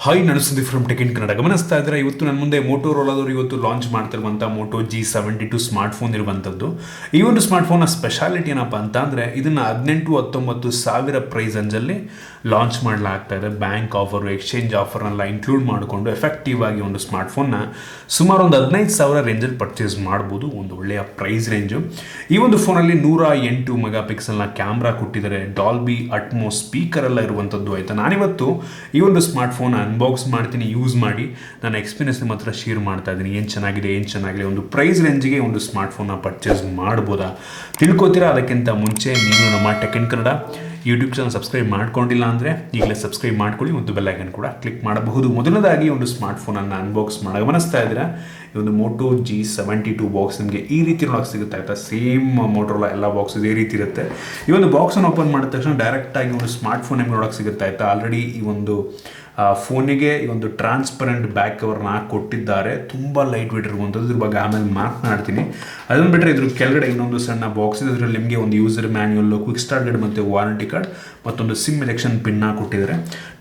Hi ನಾನು Sudeep from tech in Kannada. ಗಮನಿಸ್ತಾ ಇದ್ರೆ ಇವತ್ತು ನನ್ನ ಮುಂದೆ ಮೋಟೋರೋಲಾದವರು ಇವತ್ತು ಲಾಂಚ್ ಮಾಡ್ತಿರುವಂಥ ಮೋಟೋ G72 ಸ್ಮಾರ್ಟ್ಫೋನ್ ಇರುವಂಥದ್ದು. ಈ ಒಂದು ಸ್ಮಾರ್ಟ್ಫೋನ್ನ ಸ್ಪೆಷಾಲಿಟಿ ಏನಪ್ಪ ಅಂತ ಅಂದರೆ ಇದನ್ನು 18-19 ಸಾವಿರ ಪ್ರೈಸ್ ರೇಂಜಲ್ಲಿ ಲಾಂಚ್ ಮಾಡಲಾಗ್ತಾ ಇದೆ. ಬ್ಯಾಂಕ್ ಆಫರು, ಎಕ್ಸ್ಚೇಂಜ್ ಆಫರ್ನೆಲ್ಲ ಇನ್ಕ್ಲೂಡ್ ಮಾಡಿಕೊಂಡು ಎಫೆಕ್ಟಿವ್ ಆಗಿ ಒಂದು ಸ್ಮಾರ್ಟ್ಫೋನ್ನ ಸುಮಾರು ಒಂದು 15,000 ರೇಂಜಲ್ಲಿ ಪರ್ಚೇಸ್ ಮಾಡ್ಬೋದು. ಒಂದು ಒಳ್ಳೆಯ ಪ್ರೈಸ್ ರೇಂಜು. ಈ ಒಂದು ಫೋನಲ್ಲಿ 108 ಮೆಗಾ ಪಿಕ್ಸೆಲ್ನ ಕ್ಯಾಮ್ರಾ ಕೊಟ್ಟಿದ್ದಾರೆ. ಡಾಲ್ಬಿ ಅಟ್ಮೋಸ್ ಸ್ಪೀಕರ್ ಎಲ್ಲ ಇರುವಂಥದ್ದು. ಆಯಿತಾ, ನಾನಿವತ್ತು ಈ ಒಂದು ಸ್ಮಾರ್ಟ್ಫೋನ್ ಅನ್ಬಾಕ್ಸ್ ಮಾಡ್ತೀನಿ, ಯೂಸ್ ಮಾಡಿ ನನ್ನ ಎಕ್ಸ್ಪೀರಿಯನ್ಸ್ ನಿಮ್ಮ ಹತ್ರ ಶೇರ್ ಮಾಡ್ತಾ ಇದ್ದೀನಿ. ಏನು ಚೆನ್ನಾಗಿದೆ ಒಂದು ಪ್ರೈಸ್ ರೇಂಜಿಗೆ ಒಂದು ಸ್ಮಾರ್ಟ್ಫೋನ್ನ ಪರ್ಚೇಸ್ ಮಾಡ್ಬೋದಾ ತಿಳ್ಕೊತೀರಾ. ಅದಕ್ಕಿಂತ ಮುಂಚೆ ನೀವು ನಮ್ಮ tech in Kannada YouTube channel subscribe ಮಾಡ್ಕೊಂಡಿಲ್ಲ ಅಂದರೆ ಈಗಲೇ ಸಬ್ಸ್ಕ್ರೈಬ್ ಮಾಡ್ಕೊಳ್ಳಿ ಮತ್ತು ಬೆಲ್ ಐಕನ್ ಕೂಡ ಕ್ಲಿಕ್ ಮಾಡಬಹುದು. ಮೊದಲನೇದಾಗಿ ಒಂದು ಸ್ಮಾರ್ಟ್ಫೋನನ್ನು ಅನ್ಬಾಕ್ಸ್ ಮಾಡಿ ಗಮನಿಸ್ತಾ ಇದ್ದೀರಾ. ಈ ಒಂದು ಮೋಟೋ G72 ಬಾಕ್ಸ್ ನಿಮಗೆ ಈ ರೀತಿ ನೋಡೋಕೆ ಸಿಗುತ್ತೆ. ಆಯಿತಾ, ಸೇಮ್ ಮೋಟೋರೋಲಾ ಎಲ್ಲ ಬಾಕ್ಸ್ ಇದೇ ರೀತಿ ಇರುತ್ತೆ. ಈ ಒಂದು ಬಾಕ್ಸನ್ನು ಓಪನ್ ಮಾಡಿದ ತಕ್ಷಣ ಡೈರೆಕ್ಟಾಗಿ ಒಂದು ಸ್ಮಾರ್ಟ್ಫೋನ್ ನಿಮ್ಗೆ ನೋಡೋಕೆ ಸಿಗುತ್ತೆ. ಆಯಿತಾ, ಆಲ್ರೆಡಿ ಈ ಒಂದು ಫೋನಿಗೆ ಈ ಒಂದು ಟ್ರಾನ್ಸ್ಪರೆಂಟ್ ಬ್ಯಾಕ್ ಕವರ್ನ ಕೊಟ್ಟಿದ್ದಾರೆ. ತುಂಬ ಲೈಟ್ ವೇಟ್ ಇರುವಂಥದ್ದು. ಇದ್ರ ಬಗ್ಗೆ ಆಮೇಲೆ ಮಾತನಾಡ್ತೀನಿ. ಅದನ್ನು ಬಿಟ್ಟರೆ ಇದ್ರ ಕೆಳಗಡೆ ಇನ್ನೊಂದು ಸಣ್ಣ ಬಾಕ್ಸ್ ಇದೆ. ಇದರಲ್ಲಿ ನಿಮಗೆ ಒಂದು user manual, quick start guide ಮತ್ತು ವಾರಂಟಿ ಕಾರ್ಡ್ ಮತ್ತೊಂದು ಸಿಮ್ ಎಲೆಕ್ಷನ್ ಪಿನ್ನ ಕೊಟ್ಟಿದ್ದಾರೆ.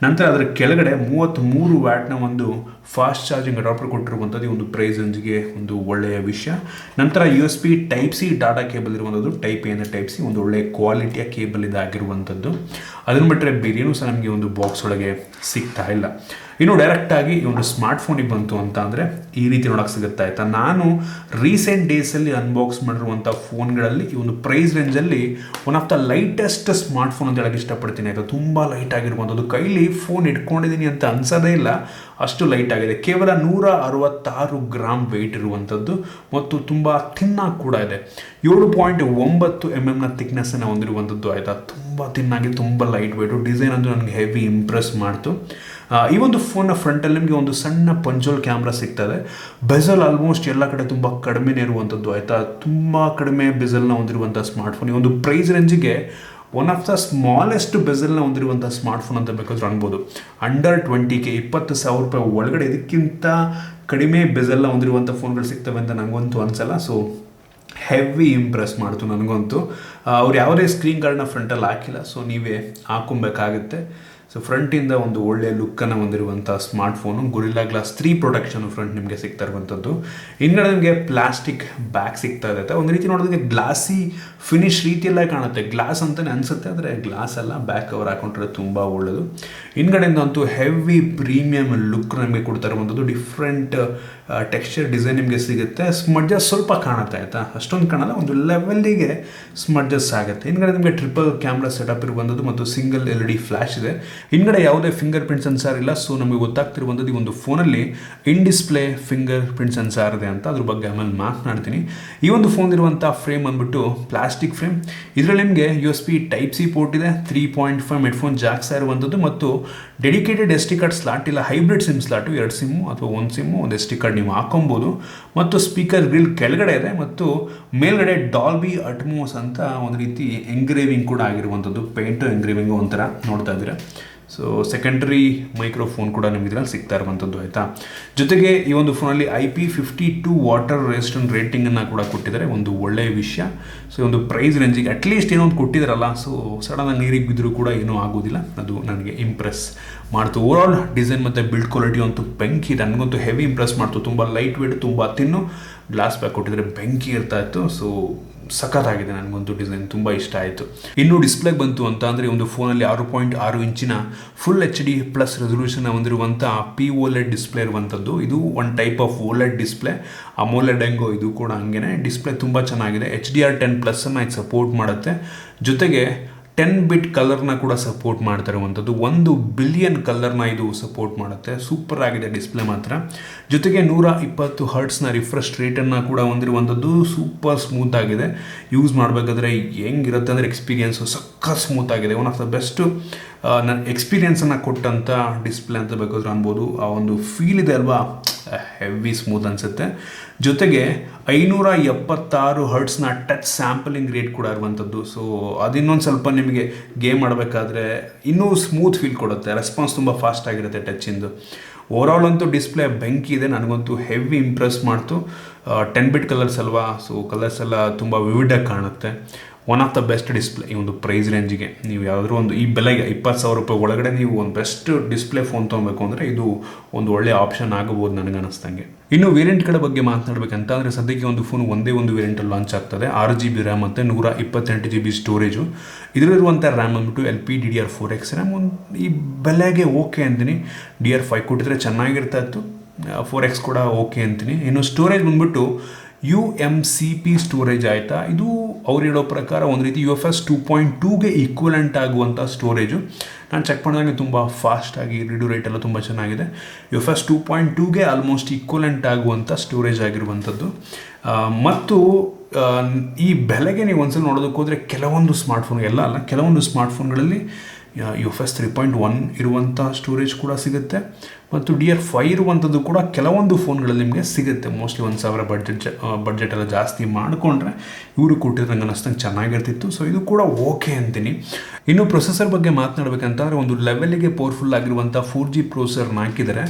ನಂತರ ಅದರ ಕೆಳಗಡೆ 33 ವ್ಯಾಟ್ನ ಒಂದು ಫಾಸ್ಟ್ ಚಾರ್ಜಿಂಗ್ ಅಡಾಪ್ಟರ್ ಕೊಟ್ಟಿರುವಂಥದ್ದು. ಈ ಒಂದು ಪ್ರೈಸ್ ರೇಂಜ್ಗೆ ಒಂದು ಒಳ್ಳೆಯ ವಿಷಯ. ನಂತರ USB Type-C ಡಾಟಾ ಕೇಬಲ್ ಇರುವಂಥದ್ದು. Type-A ಅಂದರೆ Type-C, ಒಂದು ಒಳ್ಳೆಯ ಕ್ವಾಲಿಟಿಯ ಕೇಬಲ್ ಇದಾಗಿರುವಂಥದ್ದು. ಅದನ್ನು ಬಿಟ್ಟರೆ ಬೇರೇನೂ ಸಹ ನಮಗೆ ಒಂದು ಬಾಕ್ಸ್ ಒಳಗೆ ಸಿಗ್ತಾ ಇಲ್ಲ. ಇನ್ನು ಡೈರೆಕ್ಟಾಗಿ ಈ ಒಂದು ಸ್ಮಾರ್ಟ್ಫೋನಿಗೆ ಬಂತು ಅಂತ ಅಂದರೆ ಈ ರೀತಿ ನೋಡೋಕೆ ಸಿಗುತ್ತೆ. ಆಯಿತಾ, ನಾನು ರೀಸೆಂಟ್ ಡೇಸಲ್ಲಿ ಅನ್ಬಾಕ್ಸ್ ಮಾಡಿರುವಂಥ ಫೋನ್ಗಳಲ್ಲಿ ಈ ಒಂದು ಪ್ರೈಸ್ ರೇಂಜಲ್ಲಿ one of the lightest smartphone ಅಂತ ಹೇಳಕ್ಕೆ ಇಷ್ಟಪಡ್ತೀನಿ. ಆಯಿತಾ, ತುಂಬ ಲೈಟ್ ಆಗಿರುವಂಥದ್ದು. ಕೈಲಿ ಫೋನ್ ಇಟ್ಕೊಂಡಿದ್ದೀನಿ ಅಂತ ಅನ್ಸೋದೇ ಇಲ್ಲ, ಅಷ್ಟು ಲೈಟ್ ಆಗಿದೆ. ಕೇವಲ 166 ಗ್ರಾಮ್ ವೆಯ್ಟ್ ಇರುವಂಥದ್ದು ಮತ್ತು ತುಂಬ ಥಿನ್ನಾಗಿ ಕೂಡ ಇದೆ. 7.9 mm ಥಿಕ್ನೆಸ್ಸನ್ನು ಹೊಂದಿರುವಂಥದ್ದು. ಆಯಿತಾ, ತುಂಬ ಥಿನ್ನಾಗಿ, ತುಂಬ ಲೈಟ್ ವೆಯ್ಟು. ಡಿಸೈನ್ ಅಂತೂ ನನಗೆ ಹೆವಿ ಇಂಪ್ರೆಸ್ ಮಾಡ್ತು. ಈ ಒಂದು ಫೋನ್ನ ಫ್ರಂಟಲ್ಲಿ ನಿಮಗೆ ಒಂದು ಸಣ್ಣ ಪಂಚೋಲ್ ಕ್ಯಾಮ್ರಾ ಸಿಗ್ತದೆ. ಬೆಜಲ್ ಆಲ್ಮೋಸ್ಟ್ ಎಲ್ಲ ಕಡೆ ತುಂಬ ಕಡಿಮೆನೇ ಇರುವಂಥದ್ದು. ಆಯಿತಾ, ತುಂಬ ಕಡಿಮೆ ಬೆಜಲ್ನ ಹೊಂದಿರುವಂಥ ಸ್ಮಾರ್ಟ್ಫೋನ್. ಈ ಒಂದು ಪ್ರೈಸ್ ರೇಂಜಿಗೆ ಒನ್ ಆಫ್ ದ ಸ್ಮಾಲೆಸ್ಟ್ ಬೆಜಲ್ನ ಹೊಂದಿರುವಂಥ ಸ್ಮಾರ್ಟ್ಫೋನ್ ಅಂತ ಬೇಕಾದ್ರೂ ಅನ್ಬೋದು. ಅಂಡರ್ 20K, 20,000 ರೂಪಾಯಿ ಒಳಗಡೆ ಇದಕ್ಕಿಂತ ಕಡಿಮೆ ಬೆಜಲ್ನ ಹೊಂದಿರುವಂಥ ಫೋನ್ಗಳು ಸಿಗ್ತವೆ ಅಂತ ನನಗಂತೂ ಅನಿಸಲ್ಲ. ಸೊ ಹೆವಿ ಇಂಪ್ರೆಸ್ ಮಾಡ್ತು ನನಗಂತೂ. ಅವ್ರು ಯಾವುದೇ ಸ್ಕ್ರೀನ್ ಗಾರ್ಡ್ನ ಫ್ರಂಟಲ್ಲಿ ಹಾಕಿಲ್ಲ, ಸೊ ನೀವೇ ಹಾಕೊಬೇಕಾಗುತ್ತೆ. ಸೊ ಫ್ರಂಟಿಂದ ಒಂದು ಒಳ್ಳೆಯ ಲುಕ್ಕನ್ನು ಹೊಂದಿರುವಂಥ smartphone. Gorilla glass 3 protection front ನಿಮಗೆ ಸಿಗ್ತಾ ಇರುವಂಥದ್ದು. ಹಿಂದ್ಗಡೆ ನಿಮಗೆ ಪ್ಲಾಸ್ಟಿಕ್ ಬ್ಯಾಗ್ ಸಿಗ್ತಾ ಇರುತ್ತೆ. ಒಂದು ರೀತಿ ನೋಡೋದಕ್ಕೆ ಗ್ಲಾಸಿ ಫಿನಿಶ್ ರೀತಿಯಲ್ಲೇ ಕಾಣುತ್ತೆ. ಗ್ಲಾಸ್ ಅಂತಲೇ ಅನಿಸುತ್ತೆ, ಆದರೆ ಗ್ಲಾಸ್ ಅಲ್ಲ, ಬ್ಯಾಕ್ ಕವರ್ ಹಾಕೊಂಡ್ರೆ ತುಂಬ ಒಳ್ಳೆಯದು. ಹಿಂದ್ಗಡೆಯಿಂದ ಅಂತೂ ಹೆವಿ ಪ್ರೀಮಿಯಂ ಲುಕ್ ನಮಗೆ ಕೊಡ್ತಾ ಇರುವಂಥದ್ದು. ಡಿಫ್ರೆಂಟ್ ಟೆಕ್ಸ್ಚರ್ ಡಿಸೈನ್ ನಿಮಗೆ ಸಿಗುತ್ತೆ. ಸ್ಮಡ್ಜಸ್ ಸ್ವಲ್ಪ ಕಾಣುತ್ತೆ. ಆಯಿತಾ, ಅಷ್ಟೊಂದು ಕಾಣಲ್ಲ, ಒಂದು ಲೆವೆಲ್ಲಿಗೆ ಸ್ಮಡ್ಜಸ್ ಆಗುತ್ತೆ. ಹಿಂದ್ಗಡೆ ನಿಮಗೆ ಟ್ರಿಪಲ್ ಕ್ಯಾಮ್ರಾ ಸೆಟಪ್ ಇರುವಂಥದ್ದು ಮತ್ತು ಸಿಂಗಲ್ LED ಫ್ಲ್ಯಾಶ್ ಇದೆ. ಹಿಂದ್ಗಡೆ ಯಾವುದೇ ಫಿಂಗರ್ ಪ್ರಿಂಟ್ ಸೆನ್ಸಾರ್ ಇಲ್ಲ. ಸೊ ನಮಗೆ ಗೊತ್ತಾಗ್ತಿರುವಂಥದ್ದು ಈ ಒಂದು ಫೋನಲ್ಲಿ in display finger print sensor ಇದೆ ಅಂತ. ಅದ್ರ ಬಗ್ಗೆ ಆಮೇಲೆ ಮಾತನಾಡ್ತೀನಿ. ಈ ಒಂದು ಫೋನ್ ಇರುವಂಥ ಫ್ರೇಮ್ ಅಂದ್ಬಿಟ್ಟು ಪ್ಲಾಸ್ಟಿಕ್ ಫ್ರೇಮ್. ಇದರಲ್ಲಿ ನಿಮಗೆ USB Type-C ಪೋರ್ಟ್ ಇದೆ. 3.5 ಹೆಡ್ಫೋನ್ ಜಾಕ್ಸ್ ಇರುವಂಥದ್ದು ಮತ್ತು ಡೆಡಿಕೇಟೆಡ್ SD ಕಾರ್ಡ್ ಸ್ಲಾಟ್ ಇಲ್ಲ. ಹೈಬ್ರಿಡ್ ಸಿಮ್ ಸ್ಲಾಟು, 2 ಸಿಮ್ಮು ಅಥವಾ 1 ಸಿಮ್ಮು, ಒಂದು SD ಕಾರ್ಡ್ ನೀವು ಹಾಕೊಬೋದು. ಮತ್ತು ಸ್ಪೀಕರ್ ಗ್ರಿಲ್ ಕೆಳಗಡೆ ಇದೆ ಮತ್ತು ಮೇಲ್ಗಡೆ ಡಾಲ್ಬಿ ಅಟ್ಮೋಸ್ ಅಂತ ಒಂದು ರೀತಿ ಎಂಗ್ರೇವಿಂಗ್ ಕೂಡ ಆಗಿರುವಂಥದ್ದು. ಪೇಂಟು ಎಂಗ್ರೇವಿಂಗು ಒಂಥರ ನೋಡ್ತಾ ಇದ್ದೀರಾ. ಸೊ ಸೆಕೆಂಡ್ರಿ ಮೈಕ್ರೋಫೋನ್ ಕೂಡ ನಿಮ್ಗೆ ಇದರಲ್ಲಿ ಸಿಗ್ತಾ ಇರುವಂಥದ್ದು. ಆಯಿತಾ, ಜೊತೆಗೆ ಈ ಒಂದು ಫೋನಲ್ಲಿ IP52 ವಾಟರ್ ರೆಸಿಸ್ಟೆಂಟ್ ರೇಟಿಂಗನ್ನು ಕೂಡ ಕೊಟ್ಟಿದ್ದಾರೆ. ಒಂದು ಒಳ್ಳೆಯ ವಿಷಯ. ಸೊ ಒಂದು ಪ್ರೈಸ್ ರೇಂಜಿಗೆ ಅಟ್ಲೀಸ್ಟ್ ಏನೋ ಒಂದು ಕೊಟ್ಟಿದ್ದಾರಲ್ಲ. ಸೊ ಸಡನ್ನಾಗಿ ನೀರಿಗೆ ಬಿದ್ದರೂ ಕೂಡ ಏನೂ ಆಗೋದಿಲ್ಲ. ಅದು ನನಗೆ ಇಂಪ್ರೆಸ್ ಮಾಡ್ತು. ಓವರಾಲ್ ಡಿಸೈನ್ ಮತ್ತು ಬಿಲ್ಡ್ ಕ್ವಾಲಿಟಿ ಅಂತೂ ಬೆಂಕಿ. ನನಗಂತೂ ಹೆವಿ ಇಂಪ್ರೆಸ್ ಮಾಡ್ತು. ತುಂಬ ಲೈಟ್ ವೇಟ್, ತುಂಬ ತಿನ್ನು ಗ್ಲಾಸ್ ಬ್ಯಾಕ್ ಕೊಟ್ಟಿದ್ದಾರೆ, ಬೆಂಕಿ ಇರ್ತಾ ಇತ್ತು. ಸೊ ಸಖತ್ತಾಗಿದೆ. ನನಗಂತೂ ಡಿಸೈನ್ ತುಂಬ ಇಷ್ಟ ಆಯಿತು. ಇನ್ನು ಡಿಸ್ಪ್ಲೇಗೆ ಬಂತು ಅಂತ ಅಂದರೆ ಒಂದು ಫೋನಲ್ಲಿ 6.6 ಇಂಚಿನ ಫುಲ್ HD ಪ್ಲಸ್ ರೆಸೊಲ್ಯೂಷನ್ ಹೊಂದಿರುವಂಥ pOLED ಡಿಸ್ಪ್ಲೇ ಇರುವಂಥದ್ದು. ಇದು ಒಂದು type of OLED display. AMOLED ಹೆಂಗೋ ಇದು ಕೂಡ ಹಂಗೆ. ಡಿಸ್ಪ್ಲೇ ತುಂಬ ಚೆನ್ನಾಗಿದೆ. HDR10+ ಇದು ಸಪೋರ್ಟ್ ಮಾಡುತ್ತೆ. ಜೊತೆಗೆ 10 ಬಿಟ್ ಕಲರ್ನ ಕೂಡ ಸಪೋರ್ಟ್ ಮಾಡ್ತಾ ಇರುವಂಥದ್ದು. 1 ಬಿಲಿಯನ್ ಕಲರ್ನ ಇದು ಸಪೋರ್ಟ್ ಮಾಡುತ್ತೆ. ಸೂಪರ್ ಆಗಿದೆ ಡಿಸ್ಪ್ಲೇ ಮಾತ್ರ. ಜೊತೆಗೆ 120 ಹರ್ಟ್ಸ್ನ ರಿಫ್ರೆಶ್ ರೇಟನ್ನು ಕೂಡ ಹೊಂದಿರುವಂಥದ್ದು. ಸೂಪರ್ ಸ್ಮೂತ್ ಆಗಿದೆ. ಯೂಸ್ ಮಾಡಬೇಕಾದ್ರೆ ಹೆಂಗಿರುತ್ತೆ ಅಂದರೆ ಎಕ್ಸ್ಪೀರಿಯೆನ್ಸು ಸಕ್ಕ ಸ್ಮೂತ್ ಆಗಿದೆ. ಒನ್ ಆಫ್ ದ ಬೆಸ್ಟ್ ನನ್ನ ಎಕ್ಸ್ಪೀರಿಯೆನ್ಸನ್ನು ಕೊಟ್ಟಂಥ ಡಿಸ್ಪ್ಲೇ ಅಂತ ಬೇಕಾದ್ರೂ ಅನ್ಬೋದು. ಆ ಒಂದು ಫೀಲ್ ಇದೆ ಅಲ್ವಾ, ಹೆವಿ ಸ್ಮೂತ್ ಅನಿಸುತ್ತೆ. ಜೊತೆಗೆ 576 ಹರ್ಟ್ಸ್ನ ಟಚ್ ಸ್ಯಾಂಪಲಿಂಗ್ ರೇಟ್ ಕೂಡ ಇರುವಂಥದ್ದು. ಸೊ ಅದಿನ್ನೊಂದು ಸ್ವಲ್ಪ ನಿಮಗೆ ಗೇಮ್ ಮಾಡಬೇಕಾದ್ರೆ ಇನ್ನೂ ಸ್ಮೂತ್ ಫೀಲ್ ಕೊಡುತ್ತೆ. ರೆಸ್ಪಾನ್ಸ್ ತುಂಬ ಫಾಸ್ಟ್ ಆಗಿರುತ್ತೆ ಟಚ್ಚಿಂದು. ಓವರಾಲ್ ಅಂತೂ ಡಿಸ್ಪ್ಲೇ ಬೆಂಕಿ ಇದೆ. ನನಗಂತೂ ಹೆವಿ ಇಂಪ್ರೆಸ್ ಮಾಡ್ತು. 10 ಬಿಟ್ ಕಲರ್ಸ್ ಅಲ್ವಾ, ಸೊ ಕಲರ್ಸ್ ಎಲ್ಲ ತುಂಬ ವಿವಿಡಾಗಿ ಕಾಣುತ್ತೆ. One of the best display ಈ ಒಂದು ಪ್ರೈಸ್ ರೇಂಜಿಗೆ. ನೀವು ಯಾವುದಾದ್ರೂ ಒಂದು ಈ ಬೆಲೆಗೆ 20,000 ರೂಪಾಯಿ ಒಳಗಡೆ ನೀವು ಒಂದು ಬೆಸ್ಟ್ ಡಿಸ್ಪ್ಲೇ ಫೋನ್ ತೊಗೊಬೇಕು ಅಂದರೆ ಇದು ಒಂದು ಒಳ್ಳೆ ಆಪ್ಷನ್ ಆಗಬಹುದು ನನಗೆ ಅನಿಸ್ದಂಗೆ. ಇನ್ನು ವೇರಿಯಂಟ್ಗಳ ಬಗ್ಗೆ ಮಾತನಾಡಬೇಕಂತ ಅಂದರೆ ಸದ್ಯಕ್ಕೆ ಒಂದು ಫೋನ್ ಒಂದೇ ಒಂದು ವೇರಿಯಂಟಲ್ಲಿ ಲಾಂಚ್ ಆಗ್ತದೆ. 6GB ರ್ಯಾಮ್ ಮತ್ತು 128GB ಸ್ಟೋರೇಜು. ಇದರಲ್ಲಿರುವಂಥ ರ್ಯಾಮ್ ಬಂದ್ಬಿಟ್ಟು LPDDR4X ರ್ಯಾಮ್. ಈ ಬೆಲೆಗೆ ಓಕೆ ಅಂತೀನಿ. DR5 ಕೊಟ್ಟಿದ್ರೆ ಚೆನ್ನಾಗಿರ್ತಾ ಇತ್ತು. 4X ಕೂಡ ಓಕೆ ಅಂತೀನಿ. ಇನ್ನು ಸ್ಟೋರೇಜ್ ಬಂದ್ಬಿಟ್ಟು UMCP ಸ್ಟೋರೇಜ್ ಆಯಿತಾ. ಇದು ಅವ್ರು ಹೇಳೋ ಪ್ರಕಾರ ಒಂದು ರೀತಿ UFS 2.2ಗೆ ಈಕ್ವಲೆಂಟ್ ಆಗುವಂಥ ಸ್ಟೋರೇಜು. ನಾನು ಚೆಕ್ ಮಾಡಿದಂಗೆ ತುಂಬ ಫಾಸ್ಟಾಗಿ ರೀಡು ರೇಟ್ ಎಲ್ಲ ತುಂಬ ಚೆನ್ನಾಗಿದೆ. UFS 2.2ಗೆ ಆಲ್ಮೋಸ್ಟ್ ಈಕ್ವಲೆಂಟ್ ಆಗುವಂಥ ಸ್ಟೋರೇಜ್ ಆಗಿರುವಂಥದ್ದು. ಮತ್ತು ಈ ಬೆಲೆಗೆ ನೀವು ಒಂದ್ಸಲ ನೋಡೋದಕ್ಕೆ ಹೋದರೆ ಕೆಲವೊಂದು ಸ್ಮಾರ್ಟ್ಫೋನ್ ಎಲ್ಲ ಅಲ್ಲ, ಕೆಲವೊಂದು ಸ್ಮಾರ್ಟ್ಫೋನ್ಗಳಲ್ಲಿ UFS 3.1 ಇರುವಂಥ ಸ್ಟೋರೇಜ್ ಕೂಡ ಸಿಗುತ್ತೆ ಮತ್ತು DR5 ಇರುವಂಥದ್ದು ಕೂಡ ಕೆಲವೊಂದು ಫೋನ್ಗಳಲ್ಲಿ ನಿಮಗೆ ಸಿಗುತ್ತೆ. ಮೋಸ್ಟ್ಲಿ 1,000 ಬಡ್ಜೆಟ್ ಎಲ್ಲ ಜಾಸ್ತಿ ಮಾಡಿಕೊಂಡ್ರೆ ಇವರು ಕೊಟ್ಟಿದ್ರೆ ನಂಗೆ ಅನ್ನಿಸ್ತಂಗೆ ಚೆನ್ನಾಗಿರ್ತಿತ್ತು. ಸೊ ಇದು ಕೂಡ ಓಕೆ ಅಂತೀನಿ. ಇನ್ನು ಪ್ರೊಸೆಸರ್ ಬಗ್ಗೆ ಮಾತನಾಡಬೇಕಂತಂದರೆ ಒಂದು ಲೆವೆಲಿಗೆ ಪವರ್ಫುಲ್ ಆಗಿರುವಂಥ 4G ಪ್ರೊಸೆಸರ್ನ ಹಾಕಿದರೆ.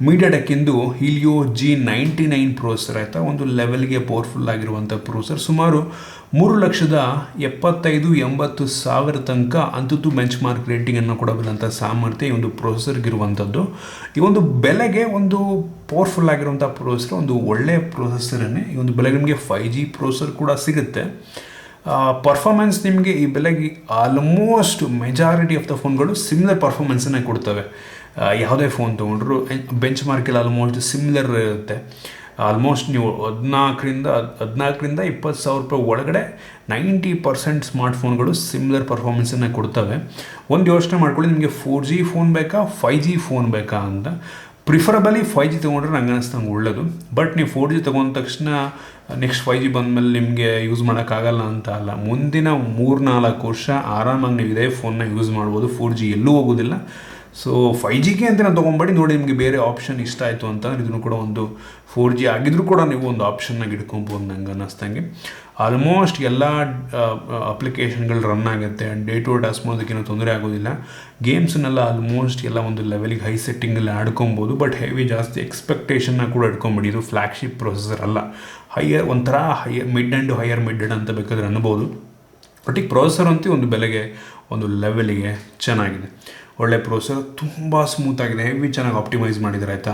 ಮೀಡಿಯಾಟೆಕ್ಕಿಂದು Helio G99 ಪ್ರೊಸೆಸರ್ ಆಯಿತಾ. ಒಂದು ಲೆವೆಲ್ಗೆ ಪವರ್ಫುಲ್ ಆಗಿರುವಂಥ ಪ್ರೊಸೆಸರ್. ಸುಮಾರು 3,75,80,000 ತನಕ ಅಂತೂ ಬೆಂಚ್ ಮಾರ್ಕ್ ರೇಟಿಂಗನ್ನು ಕೊಡಬಲ್ಲಂಥ ಸಾಮರ್ಥ್ಯ ಈ ಒಂದು ಪ್ರೊಸೆಸರ್ಗಿರುವಂಥದ್ದು. ಈ ಒಂದು ಬೆಲೆಗೆ ಒಂದು ಪವರ್ಫುಲ್ ಆಗಿರುವಂಥ ಪ್ರೊಸೆಸರ್, ಒಂದು ಒಳ್ಳೆಯ ಪ್ರೊಸೆಸರನ್ನೇ. ಈ ಒಂದು ಬೆಲೆಗೆ ನಿಮಗೆ 5G ಪ್ರೊಸೆಸರ್ ಕೂಡ ಸಿಗುತ್ತೆ. ಪರ್ಫಾರ್ಮೆನ್ಸ್ ನಿಮಗೆ ಈ ಬೆಲೆಗೆ ಆಲ್ಮೋಸ್ಟ್ ಮೆಜಾರಿಟಿ ಆಫ್ ದ ಫೋನ್ಗಳು ಸಿಮಿಲರ್ ಪರ್ಫಾರ್ಮೆನ್ಸನ್ನೇ ಕೊಡ್ತವೆ. ಯಾವುದೇ ಫೋನ್ ತೊಗೊಂಡ್ರು ಬೆಂಚ್ ಮಾರ್ಕೆಲ್ಲ ಆಲ್ಮೋಸ್ಟ್ ಸಿಮಿಲರ್ ಇರುತ್ತೆ. ಆಲ್ಮೋಸ್ಟ್ ನೀವು 14,000 20,000 ರೂಪಾಯಿ ಒಳಗಡೆ 90% ಸ್ಮಾರ್ಟ್ಫೋನ್ಗಳು ಸಿಮಿಲರ್ ಪರ್ಫಾರ್ಮೆನ್ಸನ್ನು ಕೊಡ್ತವೆ. ಒಂದು ಯೋಚನೆ ಮಾಡ್ಕೊಳ್ಳಿ, ನಿಮಗೆ 4G ಫೋನ್ ಬೇಕಾ 5G ಫೋನ್ ಬೇಕಾ ಅಂತ. ಪ್ರಿಫರಬಲಿ 5G ತೊಗೊಂಡ್ರೆ ನಂಗೆ ಅನ್ನಿಸ್ತಂಗೆ ಒಳ್ಳೆಯದು. ಬಟ್ ನೀವು 4G ತೊಗೊಂಡ ತಕ್ಷಣ ನೆಕ್ಸ್ಟ್ 5G ಬಂದಮೇಲೆ ನಿಮಗೆ ಯೂಸ್ ಮಾಡೋಕ್ಕಾಗಲ್ಲ ಅಂತ ಅಲ್ಲ. ಮುಂದಿನ 3-4 ವರ್ಷ ಆರಾಮಾಗಿ ನೀವು ಇದೇ ಫೋನ್ನ ಯೂಸ್ ಮಾಡ್ಬೋದು. 4G ಎಲ್ಲೂ ಹೋಗೋದಿಲ್ಲ. ಸೊ 5Gಗೆ ಅಂತ ನಾನು ತೊಗೊಂಬೇಡಿ. ನೋಡಿ, ನಿಮಗೆ ಬೇರೆ ಆಪ್ಷನ್ ಇಷ್ಟ ಆಯಿತು ಅಂತಂದರೆ ಇದನ್ನು ಕೂಡ ಒಂದು 4G ಆಗಿದ್ರೂ ಕೂಡ ನೀವು ಒಂದು ಆಪ್ಷನ್ನಾಗಿ ಇಟ್ಕೊಬೋದು ನಂಗೆ ಅನ್ನಿಸ್ತಂಗೆ. ಆಲ್ಮೋಸ್ಟ್ ಎಲ್ಲ ಅಪ್ಲಿಕೇಶನ್ಗಳು ರನ್ ಆಗುತ್ತೆ. ಡೇ ಟು ಡೇ ಟಾಸ್ಕ್ ಮಾಡೋದಕ್ಕೇನೂ ತೊಂದರೆ ಆಗೋದಿಲ್ಲ. ಗೇಮ್ಸನ್ನೆಲ್ಲ ಆಲ್ಮೋಸ್ಟ್ ಎಲ್ಲ ಒಂದು ಲೆವೆಲಿಗೆ ಹೈ ಸೆಟ್ಟಿಂಗಲ್ಲಿ ಆಡ್ಕೊಬೋದು. ಬಟ್ ಹೆವಿ ಜಾಸ್ತಿ ಎಕ್ಸ್ಪೆಕ್ಟೇಷನ್ನ ಕೂಡ ಇಟ್ಕೊಂಬಿಡಿ. ಇದು ಫ್ಲ್ಯಾಗ್ಶಿಪ್ ಪ್ರೊಸೆಸರ್ ಅಲ್ಲ. ಒಂಥರ ಮಿಡ್ ಆ್ಯಂಡ್ ಹೈಯರ್ ಮಿಡ್ ಅಂತ ಬೇಕಾದ್ರೆ ಅನ್ಬೋದು. ಬಟ್ ಈಗ ಪ್ರೊಸೆಸರ್ ಅಂತೂ ಒಂದು ಬೆಲೆಗೆ ಒಂದು ಲೆವೆಲಿಗೆ ಚೆನ್ನಾಗಿದೆ. ಒಳ್ಳೆ ಪ್ರೊಸೆಸರ್, ತುಂಬ ಸ್ಮೂತಾಗಿದೆ. ಹೆವಿ ಚೆನ್ನಾಗಿ ಆಪ್ಟಿಮೈಸ್ ಮಾಡಿದ್ದಾರೆ ಆಯಿತಾ.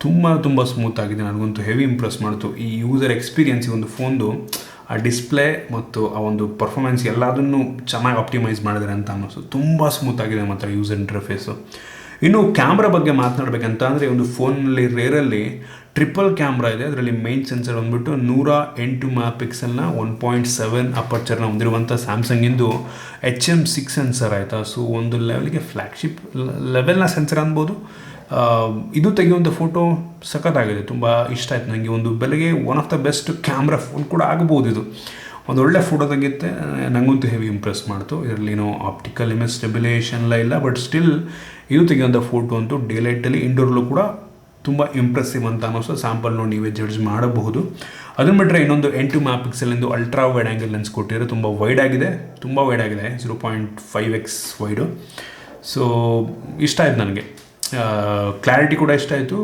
ತುಂಬ ಸ್ಮೂತಾಗಿದೆ. ನನಗಂತೂ ಹೆವಿ ಇಂಪ್ರೆಸ್ ಮಾಡ್ತು ಈ ಯೂಸರ್ ಎಕ್ಸ್ಪೀರಿಯನ್ಸ್. ಈ ಒಂದು ಫೋನ್ದು ಆ ಡಿಸ್ಪ್ಲೇ ಮತ್ತು ಆ ಒಂದು ಪರ್ಫಾರ್ಮೆನ್ಸ್ ಎಲ್ಲದನ್ನು ಚೆನ್ನಾಗಿ ಆಪ್ಟಿಮೈಸ್ ಮಾಡಿದ್ದಾರೆ ಅಂತ ಅನ್ನಿಸ್ತು. ತುಂಬ ಸ್ಮೂತಾಗಿದೆ ಮಾತ್ರ ಯೂಸರ್ ಇಂಟರ್ಫೇಸು. ಇನ್ನು ಕ್ಯಾಮ್ರಾ ಬಗ್ಗೆ ಮಾತನಾಡಬೇಕಂತ ಅಂದರೆ ಒಂದು ಫೋನಲ್ಲಿ ರೇರಲ್ಲಿ ಟ್ರಿಪಲ್ ಕ್ಯಾಮ್ರಾ ಇದೆ. ಅದರಲ್ಲಿ ಮೇನ್ ಸೆನ್ಸರ್ ಬಂದ್ಬಿಟ್ಟು 108 MP 1.7 ಅಪರ್ಚರ್ನ ಹೊಂದಿರುವಂಥ ಸ್ಯಾಮ್ಸಂಗಿಂದು HM6 ಸೆನ್ಸರ್ ಆಯಿತಾ. ಸೊ ಒಂದು ಲೆವೆಲ್ಗೆ ಫ್ಲ್ಯಾಗ್ಶಿಪ್ ಲೆವೆಲ್ನ ಸೆನ್ಸರ್ ಅನ್ಬೋದು. ಇದು ತೆಗೆಯುವಂಥ ಫೋಟೋ ಸಖತ್ತಾಗಿದೆ. ತುಂಬ ಇಷ್ಟ ಆಯ್ತು ನನಗೆ. ಒಂದು ಬೆಲೆಗೆ one of the best camera phone ಕೂಡ ಆಗ್ಬೋದು. ಇದು ಒಂದು ಒಳ್ಳೆ ಫೋಟೋ ತೆಗೆಯುತ್ತೆ. ನನಗಂತೂ ಹೆವಿ ಇಂಪ್ರೆಸ್ ಮಾಡ್ತು. ಇದರಲ್ಲಿ ಏನೋ ಆಪ್ಟಿಕಲ್ ಇಮೇಜ್ ಸ್ಟೆಬಿಲೇಷನ್ ಎಲ್ಲ ಇಲ್ಲ. ಬಟ್ ಸ್ಟಿಲ್ ಇದು ತೆಗೆಯುವಂಥ ಫೋಟೋ ಅಂತೂ ಡೇಲೈಟಲ್ಲಿ ಇಂಡೋರ್ಲೂ ಕೂಡ ತುಂಬ ಇಂಪ್ರೆಸಿವ್ ಅಂತ ಅನ್ನಿಸೋ. ಸ್ಯಾಂಪಲ್ ನೋಡಿ ನೀವೇ ಜಡ್ಜ್ ಮಾಡಬಹುದು. ಅದನ್ನು ಬಿಟ್ಟರೆ ಇನ್ನೊಂದು 8 MP ultra wide angle lens ಕೊಟ್ಟಿದ್ದಾರೆ. ತುಂಬ ವೈಡ್ ಆಗಿದೆ. 0.5x wide. ಸೊ ಇಷ್ಟ ಆಯ್ತು ನನಗೆ. ಕ್ಲಾರಿಟಿ ಕೂಡ ಇಷ್ಟ ಆಯಿತು.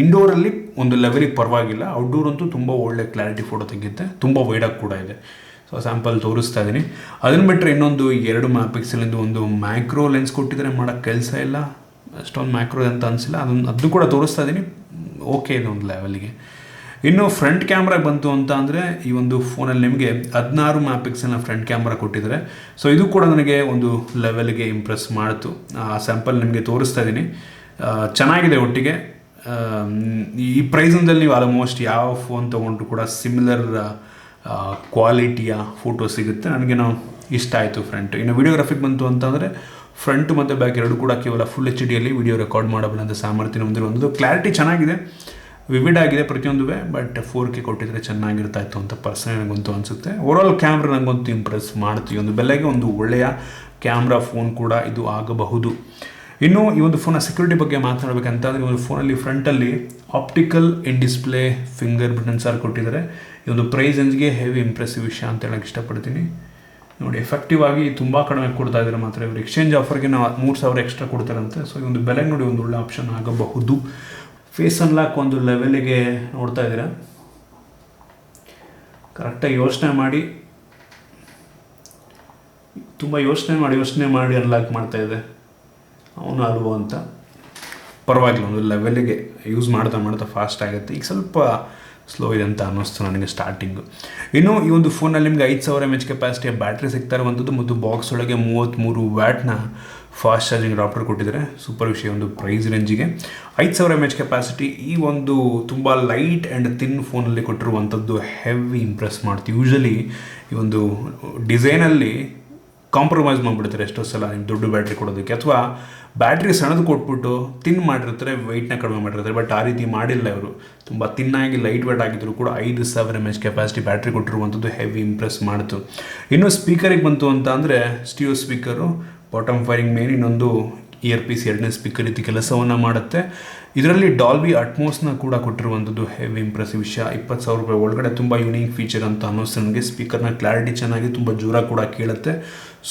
ಇಂಡೋರಲ್ಲಿ ಒಂದು ಲೆವೆಲಿಗೆ ಪರವಾಗಿಲ್ಲ. ಔಟ್ಡೋರ್ ಅಂತೂ ತುಂಬ ಒಳ್ಳೆ ಕ್ಲಾರಿಟಿ ಫೋಟೋ ತೆಗೆಯುತ್ತೆ. ತುಂಬ ವೈಡಾಗಿ ಕೂಡ ಇದೆ. ಸೊ ಸ್ಯಾಂಪಲ್ ತೋರಿಸ್ತಾ ಇದ್ದೀನಿ. ಅದನ್ನು ಬಿಟ್ಟರೆ ಇನ್ನೊಂದು 2 MP ಒಂದು ಮ್ಯಾಕ್ರೋ ಲೆನ್ಸ್ ಕೊಟ್ಟಿದ್ದಾರೆ. ಮಾಡೋಕ್ಕೆ ಕೆಲಸ ಇಲ್ಲ. ಅಷ್ಟೊಂದು ಮ್ಯಾಕ್ರೋ ಅಂತ ಅನಿಸಿಲ್ಲ. ಅದನ್ನು ಕೂಡ ತೋರಿಸ್ತಾ ಇದ್ದೀನಿ. ಓಕೆ ಇದೆ ಒಂದು ಲೆವೆಲಿಗೆ. ಇನ್ನು ಫ್ರಂಟ್ ಕ್ಯಾಮ್ರಾ ಬಂತು ಅಂತ ಅಂದರೆ ಈ ಒಂದು ಫೋನಲ್ಲಿ ನಿಮಗೆ 16 MP ಫ್ರಂಟ್ ಕ್ಯಾಮ್ರಾ ಕೊಟ್ಟಿದ್ದಾರೆ. ಸೊ ಇದು ಕೂಡ ನನಗೆ ಒಂದು ಲೆವೆಲ್ಗೆ ಇಂಪ್ರೆಸ್ ಮಾಡ್ತು. ಆ ಸ್ಯಾಂಪಲ್ ನಿಮಗೆ ತೋರಿಸ್ತಾ ಇದ್ದೀನಿ. ಚೆನ್ನಾಗಿದೆ. ಒಟ್ಟಿಗೆ ಈ ಪ್ರೈಸಲ್ಲಿ ನೀವು ಆಲ್ಮೋಸ್ಟ್ ಯಾವ ಫೋನ್ ತೊಗೊಂಡ್ರು ಕೂಡ ಸಿಮಿಲರ್ ಕ್ವಾಲಿಟಿಯ ಫೋಟೋ ಸಿಗುತ್ತೆ. ನನಗೇನೋ ಇಷ್ಟ ಆಯಿತು ಫ್ರಂಟ್. ಇನ್ನು ವಿಡಿಯೋಗ್ರಫಿಗೆ ಬಂತು ಅಂತಂದರೆ ಫ್ರಂಟ್ ಮತ್ತು ಬ್ಯಾಕ್ ಎರಡು ಕೂಡ ಕೇವಲ ಫುಲ್ HD ವಿಡಿಯೋ ರೆಕಾರ್ಡ್ ಮಾಡಬಲ್ಲಂಥ ಸಾಮರ್ಥ್ಯ ಹೊಂದಿರುವಂಥದ್ದು. ಕ್ಲಾರಿಟಿ ಚೆನ್ನಾಗಿದೆ, ವಿವಿಡ್ ಆಗಿದೆ ಪ್ರತಿಯೊಂದು. ಬಟ್ 4K ಕೊಟ್ಟಿದ್ರೆ ಚೆನ್ನಾಗಿರ್ತಾ ಇತ್ತು ಅಂತ ಪರ್ಸನಲ್ ನನಗಂತೂ ಅನಿಸುತ್ತೆ. ಓವರಾಲ್ ಕ್ಯಾಮ್ರಾ ನನಗಂತೂ ಇಂಪ್ರೆಸ್ ಮಾಡ್ತೀವಿ. ಒಂದು ಬೆಲೆಗೆ ಒಂದು ಒಳ್ಳೆಯ ಕ್ಯಾಮ್ರಾ ಫೋನ್ ಕೂಡ ಇದು ಆಗಬಹುದು. ಇನ್ನು ಈ ಒಂದು ಫೋನ್ನ ಸೆಕ್ಯೂರಿಟಿ ಬಗ್ಗೆ ಮಾತನಾಡಬೇಕಂತಂದರೆ ಈ ಒಂದು ಫೋನಲ್ಲಿ ಫ್ರಂಟಲ್ಲಿ optical in display finger print sensor ಕೊಟ್ಟಿದ್ದಾರೆ. ಈ ಒಂದು ಪ್ರೈಸ್ ರೇಂಜ್ಗೆ ಹೆವಿ ಇಂಪ್ರೆಸಿವ್ ವಿಷಯ ಅಂತ ಹೇಳಕ್ಕೆ ಇಷ್ಟಪಡ್ತೀನಿ. ನೋಡಿ, ಎಫೆಕ್ಟಿವ್ ಆಗಿ ತುಂಬ ಕಡಿಮೆ ಕೊಡ್ತಾ ಇದ್ದಾರೆ. ಮಾತ್ರ ಇವರು ಎಕ್ಸ್ಚೇಂಜ್ ಆಫರ್ಗೆ ನಾವು 3,000 ಎಕ್ಸ್ಟ್ರಾ ಕೊಡ್ತಾರಂತೆ. ಸೊ ಈ ಒಂದು ಬೆಲೆಗೆ ನೋಡಿ ಒಂದು ಒಳ್ಳೆ ಆಪ್ಷನ್ ಆಗಬಹುದು. ಫೇಸ್ ಅನ್ಲಾಕ್ ಒಂದು ಲೆವೆಲಿಗೆ ನೋಡ್ತಾ ಇದ್ದೀರಾ. ಕರೆಕ್ಟಾಗಿ ಯೋಚನೆ ಮಾಡಿ ತುಂಬ ಯೋಚನೆ ಮಾಡಿ ಅನ್ಲಾಕ್ ಮಾಡ್ತಾಯಿದ್ದೆ, ಅವನು ಅಲ್ವೋ ಅಂತ. ಪರವಾಗಿಲ್ಲ, ಒಂದು ಲೆವೆಲಿಗೆ ಯೂಸ್ ಮಾಡ್ತಾ ಫಾಸ್ಟ್ ಆಗುತ್ತೆ. ಈಗ ಸ್ವಲ್ಪ ಸ್ಲೋ ಇದೆ ಅಂತ ಅನ್ನಿಸ್ತು ನನಗೆ ಸ್ಟಾರ್ಟಿಂಗು. ಇನ್ನು ಈ ಒಂದು ಫೋನಲ್ಲಿ ನಿಮಗೆ 5000 mAh ಕೆಪಾಸಿಟಿಯ ಬ್ಯಾಟ್ರಿ ಸಿಗ್ತಾ ಇರುವಂಥದ್ದು ಮತ್ತು ಬಾಕ್ಸ್ ಒಳಗೆ 33 ವ್ಯಾಟ್ನ ಫಾಸ್ಟ್ ಚಾರ್ಜಿಂಗ್ ಅಡಾಪ್ಟರ್ ಕೊಟ್ಟಿದ್ದಾರೆ. ಸೂಪರ್ ವಿಷಯ ಒಂದು ಪ್ರೈಸ್ ರೇಂಜಿಗೆ. 5000 mAh ಕೆಪಾಸಿಟಿ ಈ ಒಂದು ತುಂಬ ಲೈಟ್ ಆ್ಯಂಡ್ ಥಿನ್ ಫೋನಲ್ಲಿ ಕೊಟ್ಟಿರುವಂಥದ್ದು ಹೆವಿ ಇಂಪ್ರೆಸ್ ಮಾಡ್ತೀವಿ. ಯೂಶಲಿ ಈ ಒಂದು ಡಿಸೈನಲ್ಲಿ ಕಾಂಪ್ರಮೈಸ್ ಮಾಡಿಬಿಡ್ತಾರೆ ಎಷ್ಟೋ ಸಲ ನಿಮ್ಮ ದೊಡ್ಡ ಬ್ಯಾಟ್ರಿ ಕೊಡೋದಕ್ಕೆ, ಅಥವಾ ಬ್ಯಾಟ್ರಿ ಸಣ್ಣದು ಕೊಟ್ಬಿಟ್ಟು ತಿನ್ ಮಾಡಿರ್ತಾರೆ, ವೆಯ್ಟ್ನ ಕಡಿಮೆ ಮಾಡಿರ್ತಾರೆ. ಬಟ್ ಆ ರೀತಿ ಮಾಡಿಲ್ಲ ಇವರು. ತುಂಬ ತಿನ್ನಾಗಿ ಲೈಟ್ ವೇಟ್ ಆಗಿದ್ರು ಕೂಡ 5000 mAh ಕೆಪಾಸಿಟಿ ಬ್ಯಾಟ್ರಿ ಕೊಟ್ಟಿರುವಂಥದ್ದು ಹೆವಿ ಇಂಪ್ರೆಸ್ ಮಾಡ್ತು. ಇನ್ನು ಸ್ಪೀಕರಿಗೆ ಬಂತು ಅಂತ ಅಂದರೆ stereo speaker, bottom firing main, ಇನ್ನೊಂದು ಇಯರ್ ಪೀಸ್, ಎರಡನೇ ಸ್ಪೀಕರ್ ರೀತಿ ಕೆಲಸವನ್ನು ಮಾಡುತ್ತೆ. ಇದರಲ್ಲಿ ಡಾಲ್ಬಿ ಅಟ್ಮೋಸ್ನ ಕೂಡ ಕೊಟ್ಟಿರುವಂಥದ್ದು ಹೆವಿ ಇಂಪ್ರೆಸಿವ್ ವಿಷಯ. 20,000 ರೂಪಾಯಿ ಒಳಗಡೆ ತುಂಬ ಯೂನಿಕ್ ಫೀಚರ್ ಅಂತ ಅನ್ನಿಸ್ತು ನನಗೆ. ಸ್ಪೀಕರ್ನ ಕ್ಲಾರಿಟಿ ಚೆನ್ನಾಗಿ, ತುಂಬ ಜೋರಾಗಿ ಕೂಡ ಕೇಳುತ್ತೆ.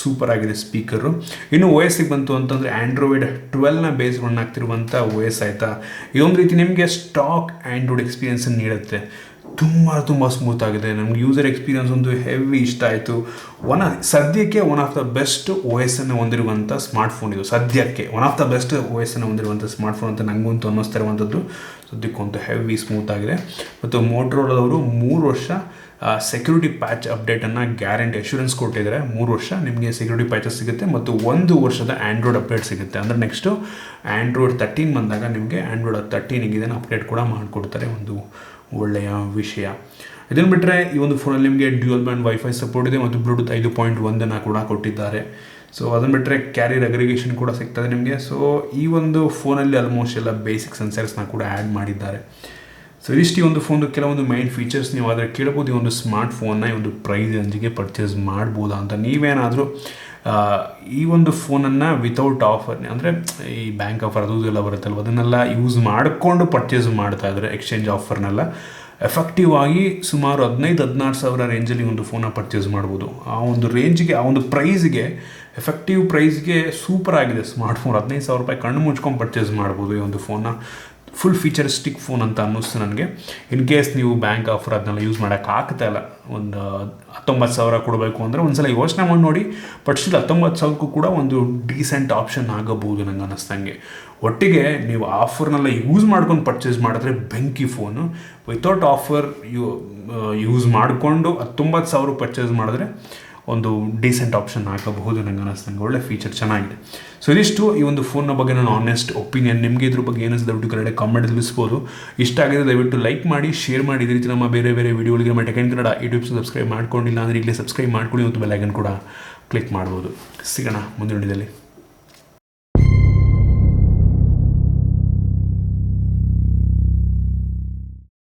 ಸೂಪರ್ ಆಗಿದೆ ಸ್ಪೀಕರು. ಇನ್ನು OS ಗೆ ಬಂತು ಅಂತಂದರೆ ಆ್ಯಂಡ್ರಾಯ್ಡ್ 12ನ ಬೇಸ್ ರನ್ ಆಗ್ತಿರುವಂಥ OS ಆಯಿತಾ. ಇದೊಂದು ರೀತಿ ನಿಮಗೆ ಸ್ಟಾಕ್ ಆ್ಯಂಡ್ರಾಯ್ಡ್ ಎಕ್ಸ್ಪೀರಿಯನ್ಸನ್ನು ನೀಡುತ್ತೆ. ತುಂಬ ಸ್ಮೂತ್ ಆಗಿದೆ. ನಮ್ಗೆ ಯೂಸರ್ ಎಕ್ಸ್ಪೀರಿಯನ್ಸ್ ಒಂದು ಹೆವಿ ಇಷ್ಟ ಆಯಿತು. ಸದ್ಯಕ್ಕೆ one of the best OS ಅನ್ನು ಹೊಂದಿರುವಂಥ ಸ್ಮಾರ್ಟ್ಫೋನ್ ಇದು. ಸದ್ಯಕ್ಕೆ one of the best OS ಅನ್ನು ಹೊಂದಿರುವಂಥ ಸ್ಮಾರ್ಟ್ಫೋನ್ ಅಂತ ನನಗಂತೂ ಅನ್ನಿಸ್ತಾ ಇರುವಂಥದ್ದು. ಸದ್ಯಕ್ಕಂತೂ ಹೆವಿ ಸ್ಮೂತ್ ಆಗಿದೆ. ಮತ್ತು ಮೋಟೋರೋಲಾದವರು 3 ವರ್ಷ ಸೆಕ್ಯೂರಿಟಿ ಪ್ಯಾಚ್ ಅಪ್ಡೇಟನ್ನು ಗ್ಯಾರಂಟಿ ಅಶ್ಯೂರೆನ್ಸ್ ಕೊಟ್ಟಿದ್ದಾರೆ. 3 ವರ್ಷ ನಿಮಗೆ ಸೆಕ್ಯೂರಿಟಿ ಪ್ಯಾಚಸ್ ಸಿಗುತ್ತೆ ಮತ್ತು 1 ವರ್ಷದ ಆ್ಯಂಡ್ರಾಯ್ಡ್ ಅಪ್ಡೇಟ್ ಸಿಗುತ್ತೆ. ಅಂದರೆ ನೆಕ್ಸ್ಟು ಆ್ಯಂಡ್ರಾಯ್ಡ್ 13 ಬಂದಾಗ ನಿಮಗೆ ಆ್ಯಂಡ್ರಾಯ್ಡ್ 13ಗೆ ಇದನ್ನು ಅಪ್ಡೇಟ್ ಕೂಡ ಮಾಡಿಕೊಡ್ತಾರೆ. ಒಂದು ಒಳ್ಳೆಯ ವಿಷಯ. ಇದನ್ನು ಬಿಟ್ಟರೆ ಈ ಒಂದು ಫೋನಲ್ಲಿ ನಿಮಗೆ ಡ್ಯೂಯಲ್ ಬ್ಯಾಂಡ್ ವೈಫೈ ಸಪೋರ್ಟ್ ಇದೆ ಮತ್ತು ಬ್ಲೂಟೂತ್ 5.1 ಕೂಡ ಕೊಟ್ಟಿದ್ದಾರೆ. ಸೊ ಅದನ್ನು ಬಿಟ್ಟರೆ ಕ್ಯಾರಿಯರ್ ಅಗ್ರಿಗೇಷನ್ ಕೂಡ ಸಿಗ್ತದೆ ನಿಮಗೆ. ಸೊ ಈ ಒಂದು ಫೋನಲ್ಲಿ ಆಲ್ಮೋಸ್ಟ್ ಎಲ್ಲ ಬೇಸಿಕ್ ಸೆನ್ಸರ್ಸ್ನ ಕೂಡ ಆ್ಯಡ್ ಮಾಡಿದ್ದಾರೆ. ಸೊ ಇದಿಷ್ಟು ಈ ಒಂದು ಫೋನ್ದು ಕೆಲವೊಂದು ಮೈನ್ ಫೀಚರ್ಸ್. ನೀವು ಆದರೆ ಕೇಳ್ಬೋದು ಈ ಒಂದು ಸ್ಮಾರ್ಟ್ ಫೋನ್ನ ಈ ಒಂದು ಪ್ರೈಸ್ ರೇಂಜಿಗೆ ಪರ್ಚೇಸ್ ಮಾಡ್ಬೋದಾ ಅಂತ. ನೀವೇನಾದರೂ ಈ ಒಂದು ಫೋನನ್ನು ವಿತೌಟ್ ಆಫರ್, ಅಂದರೆ ಈ ಬ್ಯಾಂಕ್ ಆಫರ್ ಅದು ಎಲ್ಲ ಬರುತ್ತಲ್ವ, ಅದನ್ನೆಲ್ಲ ಯೂಸ್ ಮಾಡಿಕೊಂಡು ಪರ್ಚೇಸ್ ಮಾಡ್ತಾಯಿದ್ರೆ ಎಕ್ಸ್ಚೇಂಜ್ ಆಫರ್ನೆಲ್ಲ ಎಫೆಕ್ಟಿವ್ ಆಗಿ ಸುಮಾರು 15-16 ಸಾವಿರ ರೇಂಜಲ್ಲಿ ಒಂದು ಫೋನ ಪರ್ಚೇಸ್ ಮಾಡ್ಬೋದು. ಆ ಒಂದು ರೇಂಜಿಗೆ, ಆ ಒಂದು ಪ್ರೈಸ್ಗೆ, ಎಫೆಕ್ಟಿವ್ ಪ್ರೈಸ್ಗೆ ಸೂಪರ್ ಆಗಿದೆ ಸ್ಮಾರ್ಟ್ಫೋನ್. 15,000 ರೂಪಾಯಿ ಕಣ್ಣು ಮುಚ್ಕೊಂಡು ಪರ್ಚೇಸ್ ಮಾಡ್ಬೋದು ಈ ಒಂದು ಫೋನ್ನ. ಫುಲ್ ಫೀಚರಿಸ್ಟಿಕ್ ಫೋನ್ ಅಂತ ಅನ್ನಿಸ್ತು ನನಗೆ. ಇನ್ ಕೇಸ್ ನೀವು ಬ್ಯಾಂಕ್ ಆಫರ್ ಅದನ್ನೆಲ್ಲ ಯೂಸ್ ಮಾಡೋಕ್ಕಾಗ್ತಾಯಿಲ್ಲ, ಒಂದು 19,000 ಕೊಡಬೇಕು ಅಂದರೆ ಒಂದ್ಸಲ ಯೋಚನೆ ಮಾಡಿ ನೋಡಿ. ಬಟ್ ಸ್ಟಿಲ್ 19,000ಕ್ಕೂ ಕೂಡ ಒಂದು ಡೀಸೆಂಟ್ ಆಪ್ಷನ್ ಆಗಬಹುದು ನಂಗೆ ಅನ್ನಿಸ್ದಂಗೆ. ಒಟ್ಟಿಗೆ ನೀವು ಆಫರ್ನೆಲ್ಲ ಯೂಸ್ ಮಾಡ್ಕೊಂಡು ಪರ್ಚೇಸ್ ಮಾಡಿದ್ರೆ ಬೆಂಕಿ ಫೋನು. ವಿತೌಟ್ ಆಫರ್ ಯೂಸ್ ಮಾಡಿಕೊಂಡು 19,000 ಪರ್ಚೇಸ್ ಮಾಡಿದ್ರೆ ಒಂದು ಡೀಸೆಂಟ್ ಆಪ್ಷನ್ ಆಗಬಹುದು ನಂಗೆ ಅನ್ನಿಸ್ದಂಗೆ. ಒಳ್ಳೆ ಫೀಚರ್ ಚೆನ್ನಾಗಿದೆ. ಸೊ ಇದಿಷ್ಟು ಈ ಒಂದು ಫೋನ್ನ ಬಗ್ಗೆ ನಾನು ಆನೆಸ್ಟ್ ಒಪಿನಿಯನ್. ನಿಮಗೆ ಇದ್ರ ಬಗ್ಗೆ ಏನಿದೆ ದಯವಿಟ್ಟು ಕನ್ನಡ ಕಾಮೆಂಟ್ ತಿಳಿಸ್ಬೋದು. ಇಷ್ಟ ಆಗಿದೆ ದಯವಿಟ್ಟು ಲೈಕ್ ಮಾಡಿ, ಶೇರ್ ಮಾಡಿ. ಇದೇ ರೀತಿ ನಮ್ಮ ಬೇರೆ ವಿಡಿಯೋಗಳಿಗೆ ನಮ್ಮ ಟೆಕ್ ಕನ್ನಡ ಯೂಟ್ಯೂಬ್ ಸಬ್ಸ್ಕ್ರೈಬ್ ಮಾಡ್ಕೊಂಡಿಲ್ಲ ಅಂದರೆ ಈಗಲೇ ಸಬ್ಸ್ಕ್ರೈಬ್ ಮಾಡ್ಕೊಳ್ಳಿ ಮತ್ತು ಬೆಲ್ ಐಕನ್ ಕೂಡ ಕ್ಲಿಕ್ ಮಾಡ್ಬೋದು. ಸಿಗೋಣ ಮುಂದಿನ ವಿಡಿಯೋದಲ್ಲಿ.